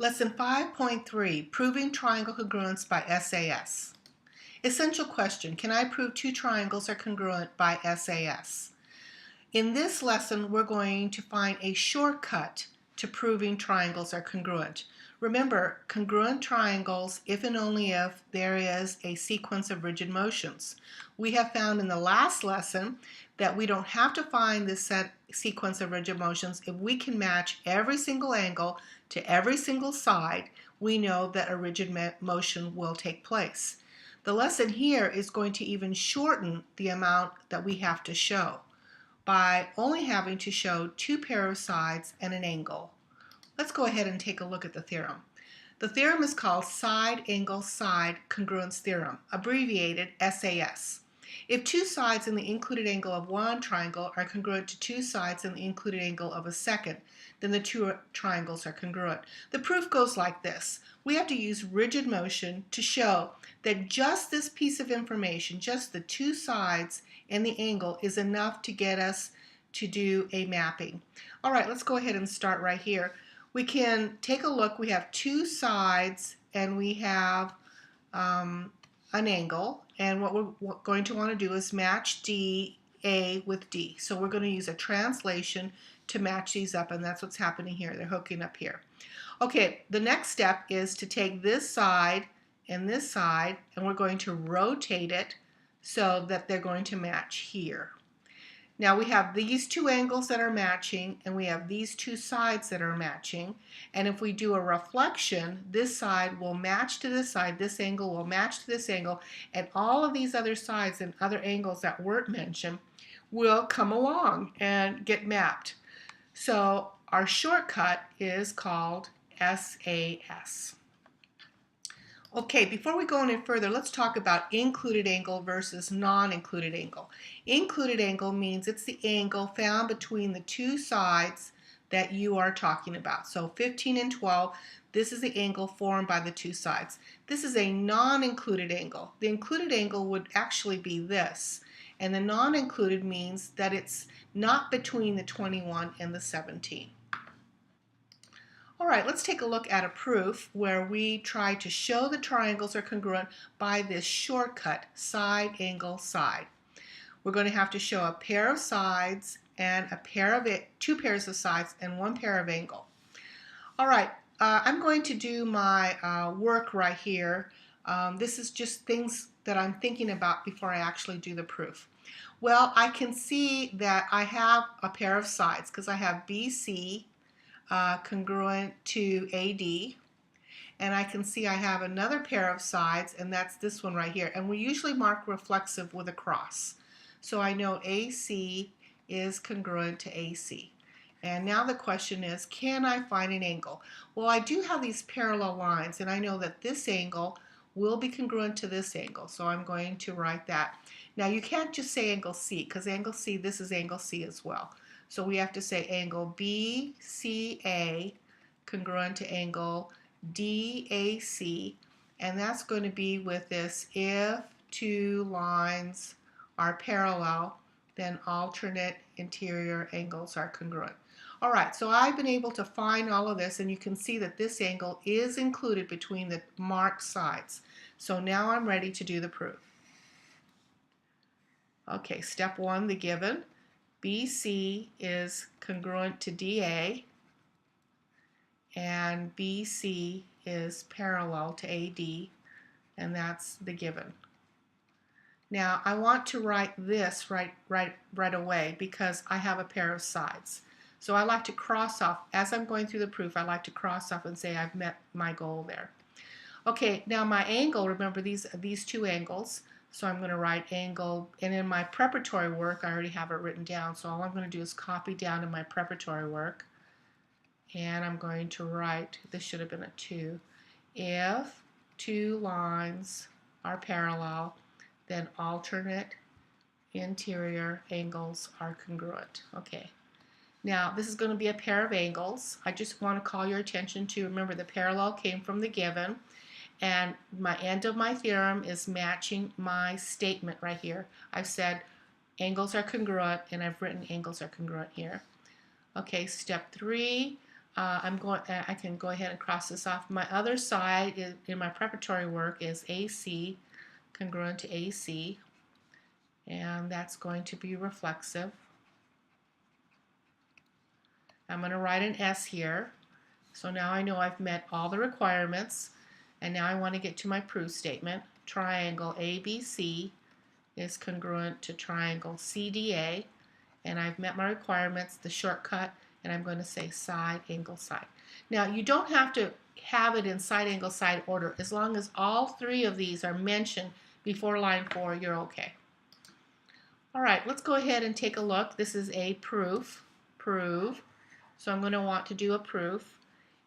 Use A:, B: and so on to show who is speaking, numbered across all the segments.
A: Lesson 5.3, Proving Triangle Congruence by SAS. Essential question, can I prove two triangles are congruent by SAS? In this lesson, we're going to find a shortcut to proving triangles are congruent. Remember, congruent triangles if and only if there is a sequence of rigid motions. We have found in the last lesson that we don't have to find this sequence of rigid motions. If we can match every single angle to every single side, we know that a rigid motion will take place. The lesson here is going to even shorten the amount that we have to show by only having to show two pairs of sides and an angle. Let's go ahead and take a look at the theorem. The theorem is called side-angle-side congruence theorem, abbreviated SAS. If two sides in the included angle of one triangle are congruent to two sides in the included angle of a second, then the two triangles are congruent. The proof goes like this. We have to use rigid motion to show that just this piece of information, just the two sides and the angle, is enough to get us to do a mapping. All right, let's go ahead and start right here. We can take a look. We have two sides and we have an angle, and what we're going to want to do is match DA with D. So we're going to use a translation to match these up, and that's what's happening here. They're hooking up here. Okay, the next step is to take this side and this side, and we're going to rotate it so that they're going to match here. Now we have these two angles that are matching, and we have these two sides that are matching, and if we do a reflection, this side will match to this side, this angle will match to this angle, and all of these other sides and other angles that weren't mentioned will come along and get mapped. So our shortcut is called SAS. Okay, before we go any further, let's talk about included angle versus non-included angle. Included angle means it's the angle found between the two sides that you are talking about. So 15 and 12, this is the angle formed by the two sides. This is a non-included angle. The included angle would actually be this, and the non-included means that it's not between the 21 and the 17. All right, let's take a look at a proof where we try to show the triangles are congruent by this shortcut, side, angle, side. We're going to have to show a pair of sides and two pairs of sides and one pair of angle. All right, I'm going to do my work right here. This is just things that I'm thinking about before I actually do the proof. Well, I can see that I have a pair of sides because I have BC congruent to AD, and I can see I have another pair of sides, and that's this one right here, and we usually mark reflexive with a cross, so I know AC is congruent to AC. And now the question is, can I find an angle? Well, I do have these parallel lines, and I know that this angle will be congruent to this angle, so I'm going to write that. Now you can't just say angle C, because angle C, this is angle C as well. So we have to say angle BCA congruent to angle DAC, and that's going to be with this: if two lines are parallel, then alternate interior angles are congruent. All right, so I've been able to find all of this, and you can see that this angle is included between the marked sides. So now I'm ready to do the proof. Okay, step one, the given. BC is congruent to DA, and BC is parallel to AD, and that's the given. Now I want to write this right away because I have a pair of sides. So I like to cross off, as I'm going through the proof, I like to cross off and say I've met my goal there. Okay, now my angle, remember these two angles. So I'm going to write angle, and in my preparatory work, I already have it written down. So all I'm going to do is copy down in my preparatory work, and I'm going to write, this should have been a 2. If two lines are parallel, then alternate interior angles are congruent. Okay. Now this is going to be a pair of angles. I just want to call your attention to, remember, the parallel came from the given. And my end of my theorem is matching my statement right here. I've said angles are congruent, and I've written angles are congruent here. Okay, step 3, I can go ahead and cross this off. My other side in my preparatory work is AC, congruent to AC, and that's going to be reflexive. I'm going to write an S here. So now I know I've met all the requirements, and now I want to get to my proof statement. Triangle ABC is congruent to triangle CDA, and I've met my requirements, the shortcut, and I'm going to say side, angle, side. Now, you don't have to have it in side, angle, side order. As long as all three of these are mentioned before line 4, you're okay. All right, let's go ahead and take a look. This is a proof. So I'm going to want to do a proof,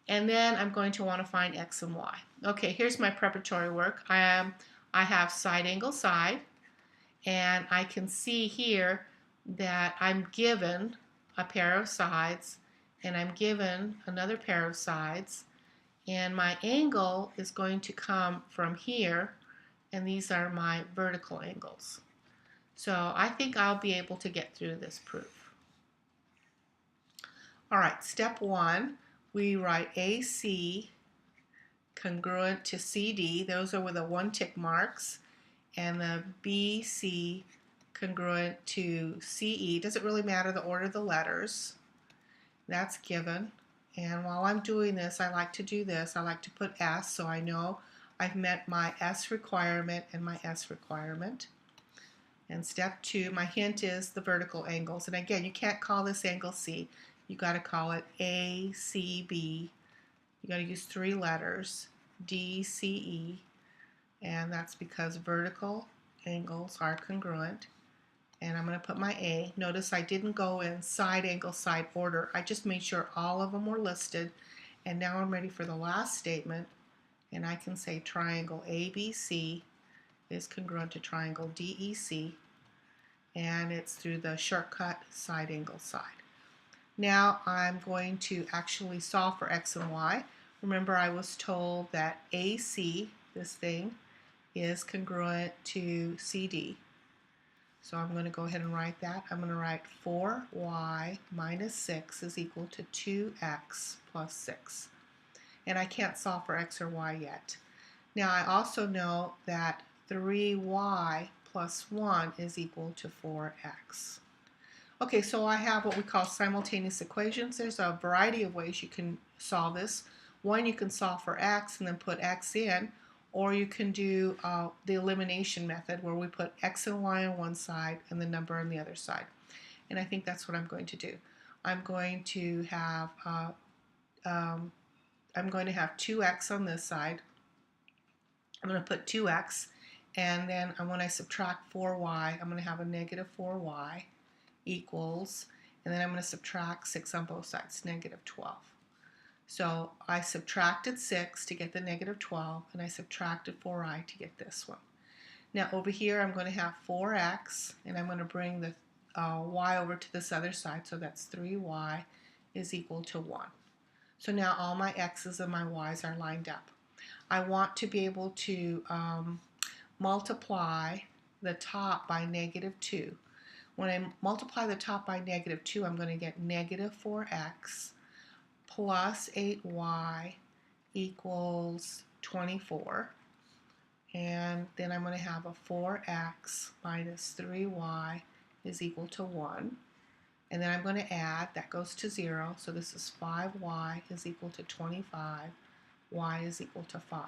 A: and then I'm going to want to find x and y. Okay, here's my preparatory work. I have side, angle, side, and I can see here that I'm given a pair of sides, and I'm given another pair of sides, and my angle is going to come from here, and these are my vertical angles. So I think I'll be able to get through this proof. All right, step 1, we write AC congruent to CD. Those are with the 1 tick marks. And the BC congruent to CE. Doesn't really matter the order of the letters. That's given. And while I'm doing this, I like to do this. I like to put S so I know I've met my S requirement and my S requirement. And step 2, my hint is the vertical angles. And again, you can't call this angle C. You got to call it ACB. You got to use 3 letters, DCE, and that's because vertical angles are congruent. And I'm going to put my A. Notice I didn't go in side, angle, side order. I just made sure all of them were listed. And now I'm ready for the last statement, and I can say triangle ABC is congruent to triangle DEC, and it's through the shortcut side, angle, side. Now I'm going to actually solve for x and y. Remember, I was told that AC, this thing, is congruent to CD. So I'm going to go ahead and write that. I'm going to write 4y minus 6 is equal to 2x plus 6. And I can't solve for x or y yet. Now I also know that 3y plus 1 is equal to 4x. Okay, so I have what we call simultaneous equations. There's a variety of ways you can solve this. One, you can solve for x and then put x in, or you can do the elimination method where we put x and y on one side and the number on the other side. And I think that's what I'm going to do. I'm going to have 2x on this side. I'm going to put 2x, and then when I subtract 4y, I'm going to have a negative 4y equals, and then I'm going to subtract 6 on both sides, negative 12. So I subtracted 6 to get the negative 12, and I subtracted 4i to get this one. Now over here I'm going to have 4x, and I'm going to bring the y over to this other side, so that's 3y is equal to 1. So now all my x's and my y's are lined up. I want to be able to multiply the top by negative 2. When I multiply the top by negative 2, I'm going to get negative 4x plus 8y equals 24. And then I'm going to have a 4x minus 3y is equal to 1. And then I'm going to add, that goes to 0, so this is 5y is equal to 25, y is equal to 5.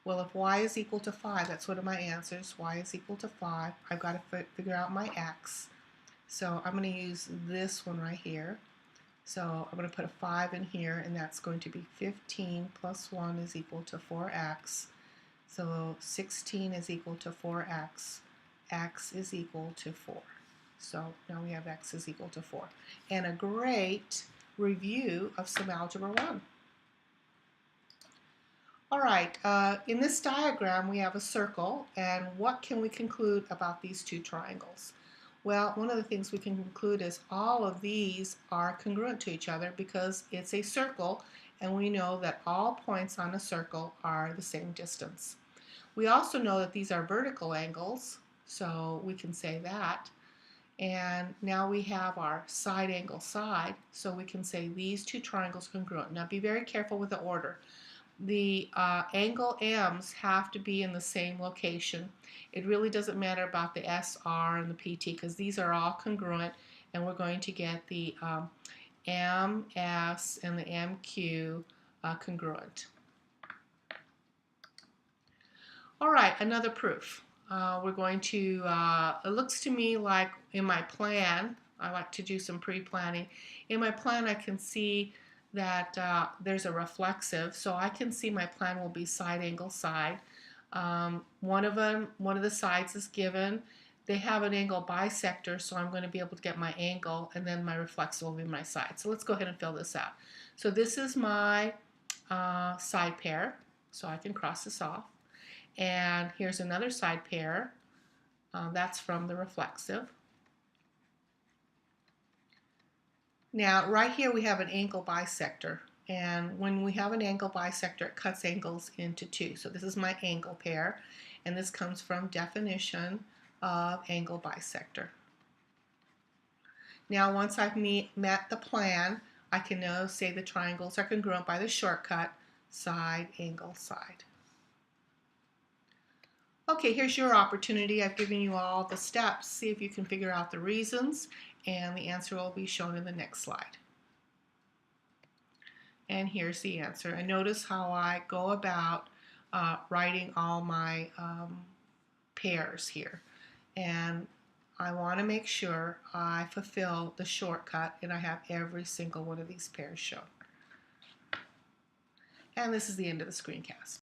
A: Well, if y is equal to 5, that's one of my answers. Y is equal to 5. I've got to figure out my x. So I'm going to use this one right here. So I'm going to put a 5 in here, and that's going to be 15 plus 1 is equal to 4x. So 16 is equal to 4x. X is equal to 4. So now we have x is equal to 4. And a great review of some Algebra 1. All right, in this diagram we have a circle, and what can we conclude about these two triangles? Well, one of the things we can conclude is all of these are congruent to each other because it's a circle, and we know that all points on a circle are the same distance. We also know that these are vertical angles, so we can say that. And now we have our side angle side, so we can say these two triangles congruent. Now be very careful with the order. The angle M's have to be in the same location. It really doesn't matter about the SR and the PT because these are all congruent, and we're going to get the MS and the MQ congruent. All right, another proof. We're going to, it looks to me like in my plan, I like to do some pre-planning. In my plan I can see that there's a reflexive, so I can see my plan will be side angle side. One of the sides is given. They have an angle bisector, so I'm going to be able to get my angle, and then my reflexive will be my side. So let's go ahead and fill this out. So this is my side pair, so I can cross this off. And here's another side pair. That's from the reflexive. Now, right here we have an angle bisector. And when we have an angle bisector, it cuts angles into two. So this is my angle pair. And this comes from definition of angle bisector. Now, once I've met the plan, I can now say the triangles are congruent by the shortcut side angle side. Okay, here's your opportunity. I've given you all the steps. See if you can figure out the reasons, and the answer will be shown in the next slide. And here's the answer. And notice how I go about writing all my pairs here. And I want to make sure I fulfill the shortcut and I have every single one of these pairs shown. And this is the end of the screencast.